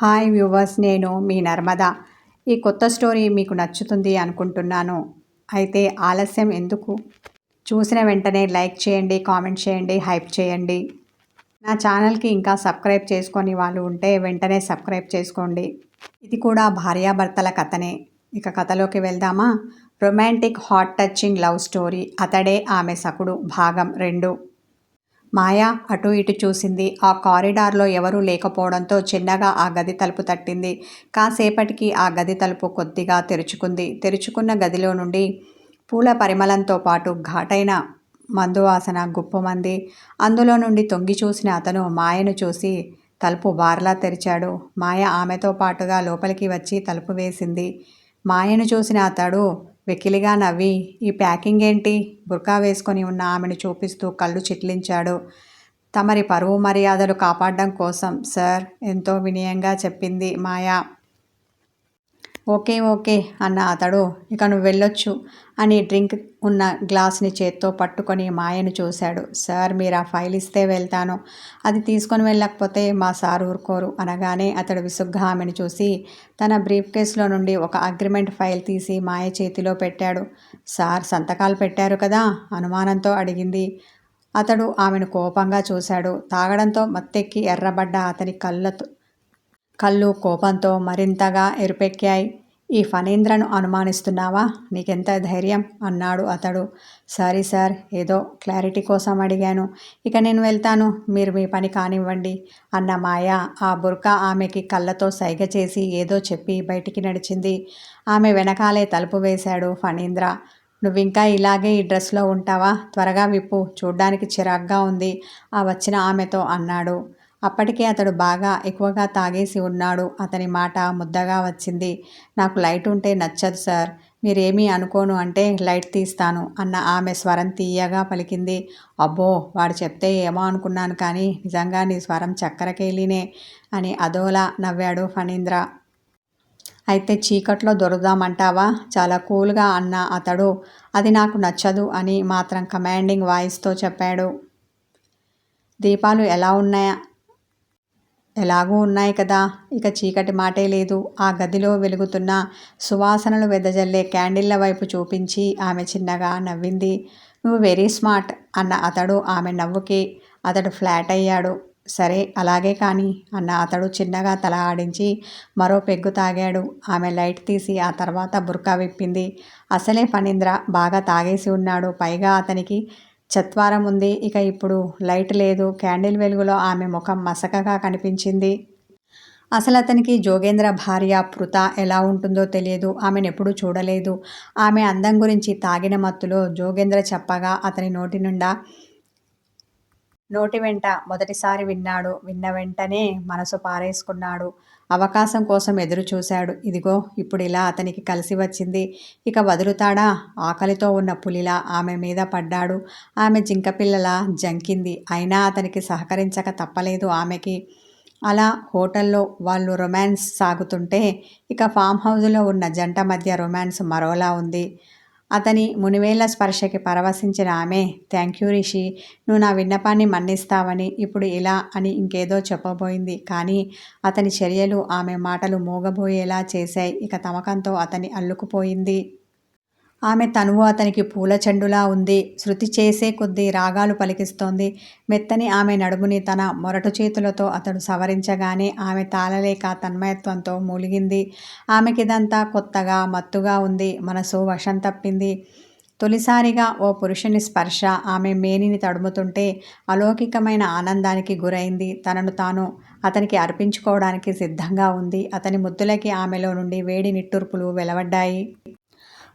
Hi viewers, నేను మీ నర్మద. ఈ కొత్త స్టోరీ మీకు నచ్చుతుంది అనుకుంటున్నాను. అయితే ఆలస్యం ఎందుకు? చూసిన వెంటనే లైక్ చేయండి, కామెంట్ చేయండి, హైప్ చేయండి. నా ఛానల్కి ఇంకా సబ్స్క్రైబ్ చేసుకొని వాళ్ళు ఉంటే వెంటనే సబ్స్క్రైబ్ చేసుకోండి. ఇది కూడా భార్యాభర్తల కథనే. ఇక కథలోకి వెళ్దామా? Romantic heart touching love story అతడే ఆమె సకుడు భాగం 2. మాయ అటు ఇటు చూసింది. ఆ కారిడార్లో ఎవరూ లేకపోవడంతో చిన్నగా ఆ గది తలుపు తట్టింది. కాసేపటికి ఆ గది తలుపు కొద్దిగా తెరుచుకుంది. తెరుచుకున్న గదిలో నుండి పూల పరిమళంతో పాటు ఘాటైన మందువాసన గుప్పుమంది. అందులో నుండి తొంగి చూసిన అతను మాయను చూసి తలుపు బార్లా తెరిచాడు. మాయ ఆమెతో పాటుగా లోపలికి వచ్చి తలుపు వేసింది. మాయను చూసిన అతడు వెకిలిగా నవ్వి, ఈ ప్యాకింగ్ ఏంటి? బుర్కా వేసుకొని ఉన్న ఆమెను చూపిస్తూ కళ్ళు చిట్లించాడు. తమరి పరువు మర్యాదలు కాపాడడం కోసం సార్, ఎంతో వినయంగా చెప్పింది మాయ. ఓకే ఓకే అన్న అతడు, ఇక నువ్వు వెళ్ళొచ్చు అని డ్రింక్ ఉన్న గ్లాస్ని చేత్తో పట్టుకొని మాయను చూశాడు. సార్, మీరు ఆ ఫైల్ ఇస్తే వెళ్తాను, అది తీసుకొని వెళ్ళకపోతే మా సార్ ఊరుకోరు అనగానే అతడు విసుగ్గా ఆమెను చూసి తన బ్రీఫ్ కేసులో నుండి ఒక అగ్రిమెంట్ ఫైల్ తీసి మాయ చేతిలో పెట్టాడు. సార్ సంతకాలు పెట్టారు కదా? అనుమానంతో అడిగింది. అతడు ఆమెను కోపంగా చూశాడు. తాగడంతో మత్తెక్కి ఎర్రబడ్డ అతని కళ్ళు కోపంతో మరింతగా ఎరుపెక్కాయి. ఈ ఫణీంద్రను అనుమానిస్తున్నావా? నీకెంత ధైర్యం? అన్నాడు అతడు. సారీ సార్, ఏదో క్లారిటీ కోసం అడిగాను. ఇక నేను వెళ్తాను, మీరు మీ పని కానివ్వండి అన్న మాయ ఆ బుర్కా ఆమెకి కళ్ళతో సైగ చేసి ఏదో చెప్పి బయటికి నడిచింది. ఆమె వెనకాలే తలుపు వేశాడు ఫణీంద్ర. నువ్వింకా ఇలాగే ఈ డ్రెస్లో ఉంటావా? త్వరగా విప్పు, చూడ్డానికి చిరాగ్గా ఉంది ఆ వచ్చిన ఆమెతో అన్నాడు. అప్పటికే అతడు బాగా ఎక్కువగా తాగేసి ఉన్నాడు. అతని మాట ముద్దగా వచ్చింది. నాకు లైట్ ఉంటే నచ్చదు సార్, మీరేమీ అనుకోను అంటే లైట్ తీస్తాను అన్న ఆమె స్వరం తీయగా పలికింది. అబ్బో, వాడు చెప్తే ఏమో అనుకున్నాను, కానీ నిజంగా నీ స్వరం చక్కెరకేళినే అని అదోలా నవ్వాడు ఫణీంద్ర. అయితే చీకట్లో దొరుకుదామంటావా? చాలా కూల్గా అన్న అతడు అది నాకు నచ్చదు అని మాత్రం కమాండింగ్ వాయిస్తో చెప్పాడు. దీపాలు ఎలాగూ ఉన్నాయి కదా, ఇక చీకటి మాటే లేదు. ఆ గదిలో వెలుగుతున్న సువాసనలు వెదజల్లే క్యాండిళ్ల వైపు చూపించి ఆమె చిన్నగా నవ్వింది. నువ్వు వెరీ స్మార్ట్ అన్న అతడు ఆమె నవ్వుకి అతడు ఫ్లాట్ అయ్యాడు. సరే అలాగే కానీ అన్న అతడు చిన్నగా తల ఆడించి మరో పెగ్గు తాగాడు. ఆమె లైట్ తీసి ఆ తర్వాత బుర్కా విప్పింది. అసలే ఫణీంద్ర బాగా తాగేసి ఉన్నాడు. పైగా అతనికి చత్వారం ఉంది. ఇక ఇప్పుడు లైట్ లేదు. క్యాండిల్ వెలుగులో ఆమె ముఖం మసకగా కనిపించింది. అసలు అతనికి జోగేంద్ర భార్య పృథ ఎలా ఉంటుందో తెలియదు. ఆమెనెప్పుడూ చూడలేదు. ఆమె అందం గురించి తాగిన మత్తులో జోగేంద్ర చెప్పగా అతని నోటి వెంట మొదటిసారి విన్నాడు. విన్న వెంటనే మనసు పారేసుకున్నాడు. అవకాశం కోసం ఎదురు చూశాడు. ఇదిగో ఇప్పుడిలా అతనికి కలిసి వచ్చింది. ఇక వదులుతాడా? ఆకలితో ఉన్న పులిలా ఆమె మీద పడ్డాడు. ఆమె జింకపిల్లలా జంకింది. అయినా అతనికి సహకరించక తప్పలేదు ఆమెకి. అలా హోటల్లో వాళ్ళు రొమాన్స్ సాగుతుంటే ఇక ఫామ్ హౌస్లో ఉన్న జంట మధ్య రొమాన్స్ మరోలా ఉంది. అతని మునివేళ్ల స్పర్శకి పరవశించిన ఆమె, థ్యాంక్ యూ రిషి, నువ్వు నా విన్నపాన్ని మన్నిస్తావని ఇప్పుడు ఇలా అని ఇంకేదో చెప్పబోయింది. కానీ అతని చర్యలు ఆమె మాటలు మూగబోయేలా చేశాయి. ఇక తమకంతో అతని అల్లుకుపోయింది. ఆమె తనువు అతనికి పూల చెండులా ఉంది. శృతి చేసే కొద్దీ రాగాలు పలికిస్తోంది. మెత్తని ఆమె నడుముని తన మొరటు చేతులతో అతడు సవరించగానే ఆమె తాళలేక తన్మయత్వంతో మూలిగింది. ఆమెకిదంతా కొత్తగా మత్తుగా ఉంది. మనసు వశం తప్పింది. తొలిసారిగా ఓ పురుషుని స్పర్శ ఆమె మేనిని తడుముతుంటే అలౌకికమైన ఆనందానికి గురైంది. తనను తాను అతనికి అర్పించుకోవడానికి సిద్ధంగా ఉంది. అతని ముద్దులకి ఆమెలో నుండి వేడి నిట్టూర్పులు వెలువడ్డాయి.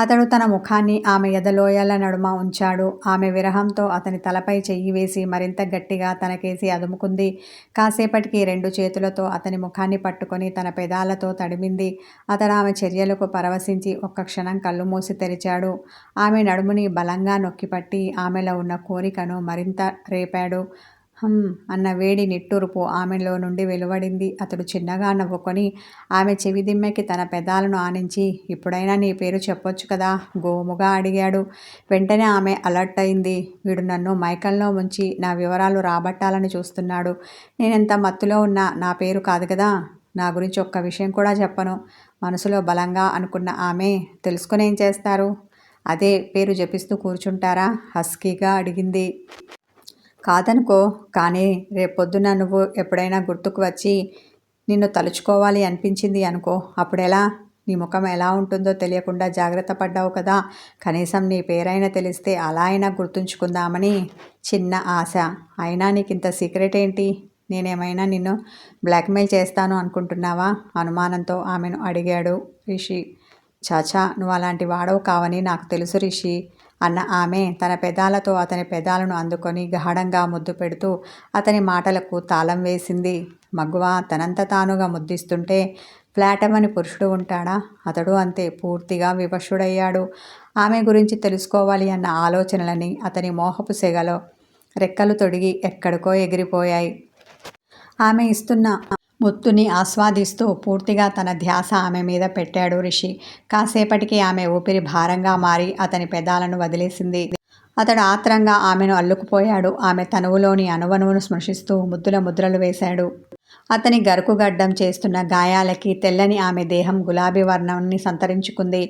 అతడు తన ముఖాన్ని ఆమె ఎదలోయల నడుమ ఉంచాడు. ఆమె విరహంతో అతని తలపై చెయ్యి వేసి మరింత గట్టిగా తనకేసి అదుముకుంది. కాసేపటికి 2 చేతులతో అతని ముఖాన్ని పట్టుకొని తన పెదాలతో తడిమింది. అతడు ఆమె చర్యలకు పరవశించి ఒక్క క్షణం కళ్ళు మూసి తెరిచాడు. ఆమె నడుముని బలంగా నొక్కిపట్టి ఆమెలో ఉన్న కోరికను మరింత రేపాడు. అన్న వేడి నిట్టూర్పు ఆమెలో నుండి వెలువడింది. అతడు చిన్నగా నవ్వుకొని ఆమె చెవిదిమ్మెకి తన పెదాలను ఆనించి, ఇప్పుడైనా నీ పేరు చెప్పొచ్చు కదా గోముగా అడిగాడు. వెంటనే ఆమె అలర్ట్ అయింది. వీడు నన్ను మైకంలో ముంచి నా వివరాలు రాబట్టాలని చూస్తున్నాడు. నేనెంత మత్తులో ఉన్నా నా పేరు కాదు కదా. నా గురించి ఒక్క విషయం కూడా చెప్పను. మనసులో బలంగా అనుకున్న ఆమె తెలుసుకుని ఏం చేస్తారు? అదే పేరు జపిస్తూ కూర్చుంటారా? హస్కీగా అడిగింది. కాదనుకో, కానీ రేపొద్దున నువ్వు ఎప్పుడైనా గుర్తుకు వచ్చి నిన్ను తలుచుకోవాలి అనిపించింది అనుకో, అప్పుడెలా? నీ ముఖం ఎలా ఉంటుందో తెలియకుండా జాగ్రత్త పడ్డావు కదా, కనీసం నీ పేరైనా తెలిస్తే అలా అయినా గుర్తుంచుకుందామని చిన్న ఆశ. అయినా నీకింత సీక్రెట్ ఏంటి? నేనేమైనా నిన్ను బ్లాక్మెయిల్ చేస్తాను అనుకుంటున్నావా? అనుమానంతో ఆమెను అడిగాడు రిషి. చాచా, నువ్వు అలాంటి వాడవు కావని నాకు తెలుసు రిషి అన్న ఆమె తన పెదాలతో అతని పెదాలను అందుకొని గాఢంగా ముద్దు పెడుతూ అతని మాటలకు తాళం వేసింది. మగువ తనంత తానుగా ముద్దిస్తుంటే ఫ్లాటమని పురుషుడు ఉంటాడా? అతడు అంతే, పూర్తిగా వివశుడయ్యాడు. ఆమె గురించి తెలుసుకోవాలి అన్న ఆలోచనలని అతని మోహపు సెగలో రెక్కలు తొడిగి ఎక్కడికో ఎగిరిపోయాయి. ఆమె ఇస్తున్న ముత్తుని ఆస్వాదిస్తూ పూర్తిగా తన ధ్యాస ఆమె మీద పెట్టాడు రిషి. కాసేపటికి ఆమె ఊపిరి భారంగా మారి అతని పెదాలను వదిలేసింది. అతడు ఆత్రంగా ఆమెను అల్లుకుపోయాడు. ఆమె తనువులోని అణువణువును స్పృశిస్తూ ముద్దుల ముద్రలు వేశాడు. అతని గరుకుగడ్డం చేస్తున్న గాయాలకి తెల్లని ఆమె దేహం గులాబీ వర్ణాన్ని సంతరించుకుంది.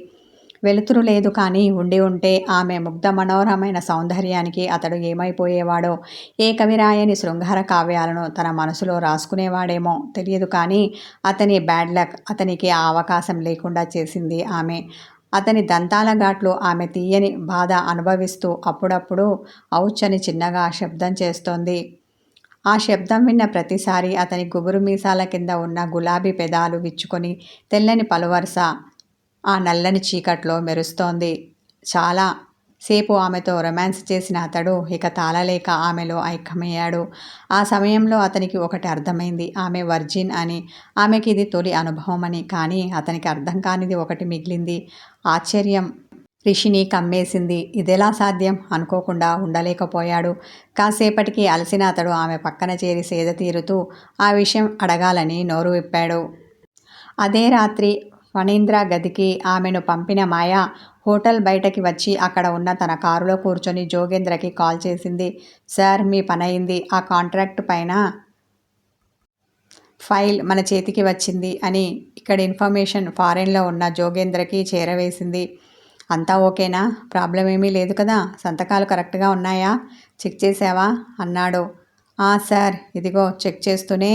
వెలుతురు లేదు, కానీ ఉండి ఉంటే ఆమె ముగ్ధ మనోహరమైన సౌందర్యానికి అతడు ఏమైపోయేవాడో. ఏ కవిరాయని శృంగార కావ్యాలను తన మనసులో రాసుకునేవాడేమో తెలియదు, కానీ అతని బ్యాడ్ లక్ అతనికి ఆ అవకాశం లేకుండా చేసింది ఆమె. అతని దంతాల ఘాట్లు ఆమె తీయని బాధ అనుభవిస్తూ అప్పుడప్పుడు ఔచ్ అని చిన్నగా శబ్దం చేస్తోంది. ఆ శబ్దం విన్న ప్రతిసారి అతని గుబురు మీసాల కింద ఉన్న గులాబీ పెదాలు విచ్చుకొని తెల్లని పలువరస ఆ నల్లని చీకట్లో మెరుస్తోంది. చాలా సేపు ఆమెతో రొమాన్స్ చేసిన అతడు ఇక తాళలేక ఆమెలో ఐక్యమయ్యాడు. ఆ సమయంలో అతనికి ఒకటి అర్థమైంది. ఆమె వర్జిన్ అని, ఆమెకి ఇది తొలి అనుభవం అని. కానీ అతనికి అర్థం కానిది ఒకటి మిగిలింది. ఆశ్చర్యం రిషిని కమ్మేసింది. ఇదెలా సాధ్యం? అనుకోకుండా ఉండలేకపోయాడు. కాసేపటికి అలసిన అతడు ఆమె పక్కన చేరి సేద తీరుతూ ఆ విషయం అడగాలని నోరు విప్పాడు. అదే రాత్రి ఫణీంద్ర గదికి ఆమెను పంపిన మాయ హోటల్ బయటకి వచ్చి అక్కడ ఉన్న తన కారులో కూర్చొని జోగేంద్రకి కాల్ చేసింది. సార్, మీ పనయింది. ఆ కాంట్రాక్ట్ పైన ఫైల్ మన చేతికి వచ్చింది అని ఇక్కడ ఇన్ఫర్మేషన్ ఫారెన్లో ఉన్న జోగేంద్రకి చేరవేసింది. అంతా ఓకేనా? ప్రాబ్లం ఏమీ లేదు కదా? సంతకాలు కరెక్ట్గా ఉన్నాయా? చెక్ చేసావా అన్నాడు. సార్, ఇదిగో చెక్ చేస్తూనే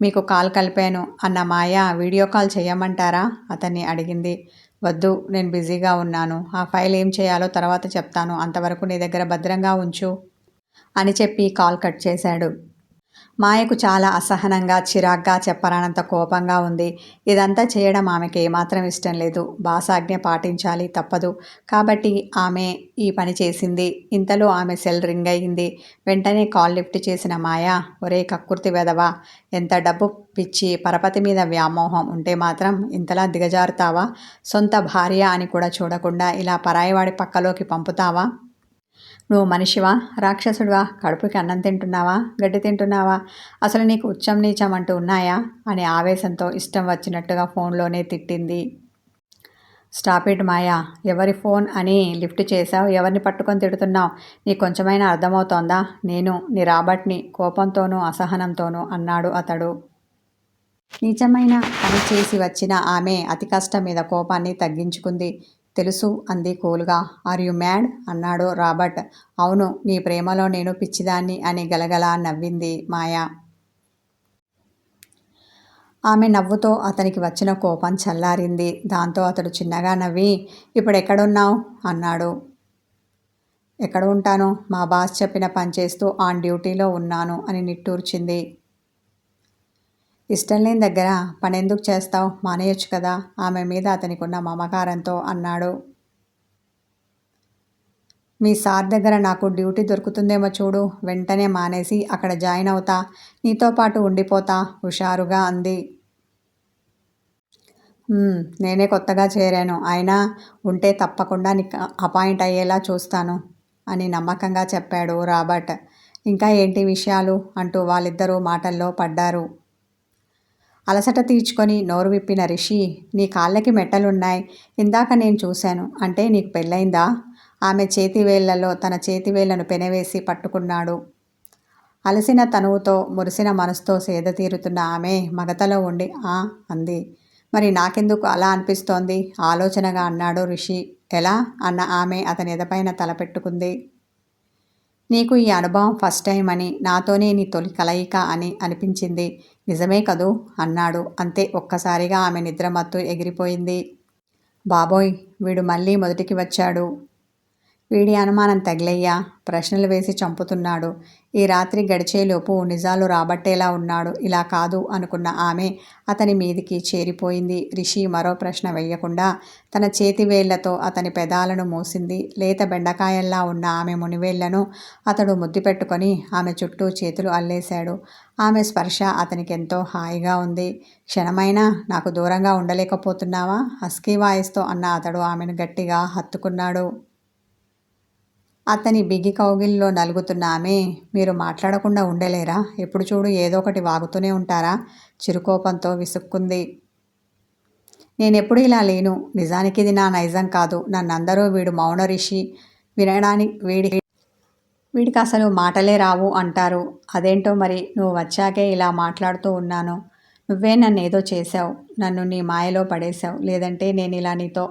మీకు కాల్ కలిపాను అన్న మాయ వీడియో కాల్ చేయమంటారా అతన్ని అడిగింది. వద్దు, నేను బిజీగా ఉన్నాను. ఆ ఫైల్ ఏం చేయాలో తర్వాత చెప్తాను. అంతవరకు నీ దగ్గర భద్రంగా ఉంచు అని చెప్పి కాల్ కట్ చేశాడు. మాయకు చాలా అసహనంగా, చిరాగ్గా, చెప్పరానంత కోపంగా ఉంది. ఇదంతా చేయడం ఆమెకి ఏమాత్రం ఇష్టం లేదు. బాస్ ఆజ్ఞ పాటించాలి, తప్పదు. కాబట్టి ఆమె ఈ పని చేసింది. ఇంతలో ఆమె సెల్ రింగ్ అయ్యింది. వెంటనే కాల్ లిఫ్ట్ చేసిన మాయ, ఒరే కక్కుర్తి వెధవా, ఎంత డబ్బు పిచ్చి, పరపతి మీద వ్యామోహం ఉంటే మాత్రం ఇంతలా దిగజారుతావా? సొంత భార్య అని కూడా చూడకుండా ఇలా పరాయివాడి పక్కలోకి పంపుతావా? నువ్వు మనిషివా, రాక్షసుడివా? కడుపుకి అన్నం తింటున్నావా, గడ్డి తింటున్నావా? అసలు నీకు ఉచ్చం నీచం అంటూ ఉన్నాయా అని ఆవేశంతో ఇష్టం వచ్చినట్టుగా ఫోన్లోనే తిట్టింది. స్టాప్ ఇట్ మాయా, ఎవరి ఫోన్ అని లిఫ్ట్ చేశావు? ఎవరిని పట్టుకొని తిడుతున్నావు? నీకు కొంచెమైనా అర్థమవుతోందా? నేను నీ రాబర్ట్ని, కోపంతోనూ అసహనంతోనూ అన్నాడు అతడు. నీచమైన పని చేసి వచ్చిన ఆమె అతి కష్టం మీద కోపాన్ని తగ్గించుకుంది. తెలుసు అంది కూల్గా. ఆర్ యు మ్యాడ్ అన్నాడు రాబర్ట్. అవును, నీ ప్రేమలో నేను పిచ్చిదాన్ని అని గలగలా నవ్వింది మాయ. ఆమె నవ్వుతో అతనికి వచ్చిన కోపం చల్లారింది. దాంతో అతడు చిన్నగా నవ్వి, ఇప్పుడు ఎక్కడున్నావు అన్నాడు. ఎక్కడ ఉంటాను? మా బాస్ చెప్పిన పని చేస్తూ ఆన్ డ్యూటీలో ఉన్నాను అని నిట్టూర్చింది. ఇష్టం లేని దగ్గర పనెందుకు చేస్తావు? మానేయొచ్చు కదా ఆమె మీద అతనికున్న మమకారంతో అన్నాడు. మీ సార్ దగ్గర నాకు డ్యూటీ దొరుకుతుందేమో చూడు. వెంటనే మానేసి అక్కడ జాయిన్ అవుతా, నీతో పాటు ఉండిపోతా హుషారుగా అంది. నేనే కొత్తగా చేరాను. అయినా ఉంటే తప్పకుండా నీకు అపాయింట్ అయ్యేలా చూస్తాను అని నమ్మకంగా చెప్పాడు రాబర్ట్. ఇంకా ఏంటి విషయాలు అంటూ వాళ్ళిద్దరూ మాటల్లో పడ్డారు. అలసట తీర్చుకొని నోరు విప్పిన రిషి, నీ కాళ్ళకి మెట్టలున్నాయి. ఇందాక నేను చూశాను. అంటే నీకు పెళ్ళయిందా? ఆమె చేతివేళ్లలో తన చేతివేళ్లను పెనవేసి పట్టుకున్నాడు. అలసిన తనువుతో మురిసిన మనసుతో సేద తీరుతున్న ఆమె మగతలో ఉండి అంది. మరి నాకెందుకు అలా అనిపిస్తోంది ఆలోచనగా అన్నాడు రిషి. ఎలా అన్న ఆమె అతని ఎదపైన తలపెట్టుకుంది. నీకు ఈ అనుభవం ఫస్ట్ టైం అని, నాతోనే నీ తొలి కలయిక అని అనిపించింది. నిజమే కదూ అన్నాడు. అంతే, ఒక్కసారిగా ఆమె నిద్రమత్తు ఎగిరిపోయింది. బాబోయ్, వీడు మళ్ళీ మొదటికి వచ్చాడు. వీడి అనుమానం తగిలయ్యా, ప్రశ్నలు వేసి చంపుతున్నాడు. ఈ రాత్రి గడిచేలోపు నిజాలు రాబట్టేలా ఉన్నాడు. ఇలా కాదు అనుకున్న ఆమె అతని మీదికి చేరిపోయింది. రిషి మరో ప్రశ్న వెయ్యకుండా తన చేతి వేళ్లతో అతని పెదాలను మూసింది. లేత బెండకాయల్లా ఉన్న ఆమె మునివేళ్లను అతడు ముద్దు పెట్టుకొని ఆమె చుట్టూ చేతులు అల్లేశాడు. ఆమె స్పర్శ అతనికి ఎంతో హాయిగా ఉంది. క్షణమైనా నాకు దూరంగా ఉండలేకపోతున్నావా హస్కీ వాయిస్తో అన్న అతడు ఆమెను గట్టిగా హత్తుకున్నాడు. అతని బిగి కౌగిల్లో నలుగుతున్న ఆమె, మీరు మాట్లాడకుండా ఉండలేరా? ఎప్పుడు చూడు ఏదో ఒకటి వాగుతూనే ఉంటారా? చిరుకోపంతో విసుక్కుంది. నేనెప్పుడు ఇలా లేను. నిజానికి ఇది నా నైజం కాదు. నన్నందరూ వీడు మౌన రిషి, వినడానికి వీడికి అసలు మాటలే రావు అంటారు. అదేంటో మరి, నువ్వు వచ్చాకే ఇలా మాట్లాడుతూ ఉన్నాను. నువ్వే నన్నేదో చేశావు, నన్ను నీ మాయలో పడేశావు. లేదంటే నేను ఇలా నీతో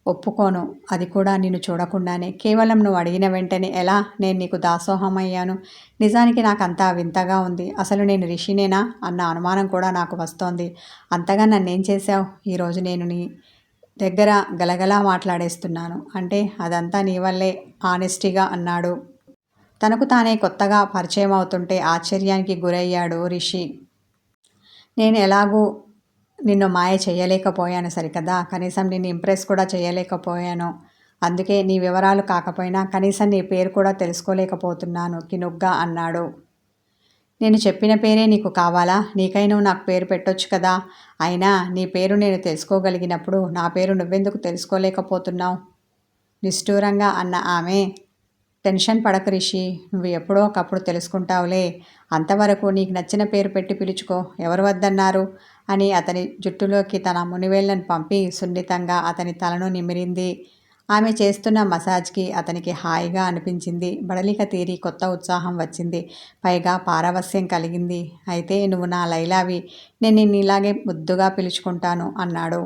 ఒప్పుకోను, అది కూడా నిన్ను చూడకుండానే. కేవలం నువ్వు అడిగిన వెంటనే ఎలా నేను నీకు దాసోహమయ్యాను. నిజానికి నాకంతా వింతగా ఉంది. అసలు నేను రిషినేనా అన్న అనుమానం కూడా నాకు వస్తోంది. అంతగా నన్నేం చేశావు? ఈరోజు నేను నీ దగ్గర గలగలా మాట్లాడేస్తున్నాను అంటే అదంతా నీ వల్లే ఆనెస్టీగా అన్నాడు. తనకు తానే కొత్తగా పరిచయం అవుతుంటే ఆశ్చర్యానికి గురయ్యాడు రిషి. నేను ఎలాగూ నిన్ను మాయ చేయలేకపోయాను సరికదా, కనీసం నిన్ను ఇంప్రెస్ కూడా చేయలేకపోయాను. అందుకే నీ వివరాలు కాకపోయినా కనీసం నీ పేరు కూడా తెలుసుకోలేకపోతున్నాను కినుగ్గా అన్నాడు. నేను చెప్పిన పేరే నీకు కావాలా? నీకై నువ్వు నాకు పేరు పెట్టొచ్చు కదా. అయినా నీ పేరు నేను తెలుసుకోగలిగినప్పుడు నా పేరు నువ్వెందుకు తెలుసుకోలేకపోతున్నావు? నిష్ఠూరంగా అన్న ఆమె, టెన్షన్ పడకు రిషి, నువ్వు ఎప్పుడో ఒకప్పుడు తెలుసుకుంటావులే. అంతవరకు నీకు నచ్చిన పేరు పెట్టి పిలుచుకో, ఎవరు వద్దన్నారు అని అతని జుట్టులోకి తన మునివేళ్లను పంపి సున్నితంగా అతని తలను నిమిరింది. ఆమె చేస్తున్న మసాజ్కి అతనికి హాయిగా అనిపించింది. బడలిక తీరి కొత్త ఉత్సాహం వచ్చింది. పైగా పారవస్యం కలిగింది. అయితే నువ్వు నా లైలావి, నేను నిన్ను ఇలాగే ముద్దుగా పిలుచుకుంటాను అన్నాడు.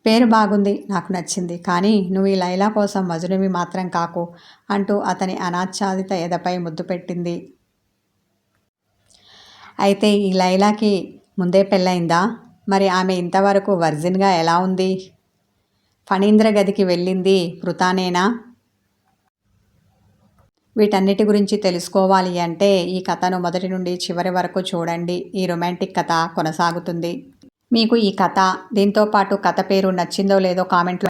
పేరు బాగుంది, నాకు నచ్చింది. కానీ నువ్వు ఈ లైలా కోసం మజునువి మాత్రం కాకు అంటూ అతని అనాచ్ఛాదిత ఎదపై ముద్దు పెట్టింది. అయితే ఈ లైలాకి ముందే పెళ్ళయిందా? మరి ఆమె ఇంతవరకు వర్జిన్గా ఎలా ఉంది? ఫణీంద్ర గదికి వెళ్ళింది పృథానేనా? వీటన్నిటి గురించి తెలుసుకోవాలి అంటే ఈ కథను మొదటి నుండి చివరి వరకు చూడండి. ఈ రొమాంటిక్ కథ కొనసాగుతుంది. మీకు ఈ కథ, దీంతో పాటు కథ పేరు నచ్చిందో లేదో కామెంట్లో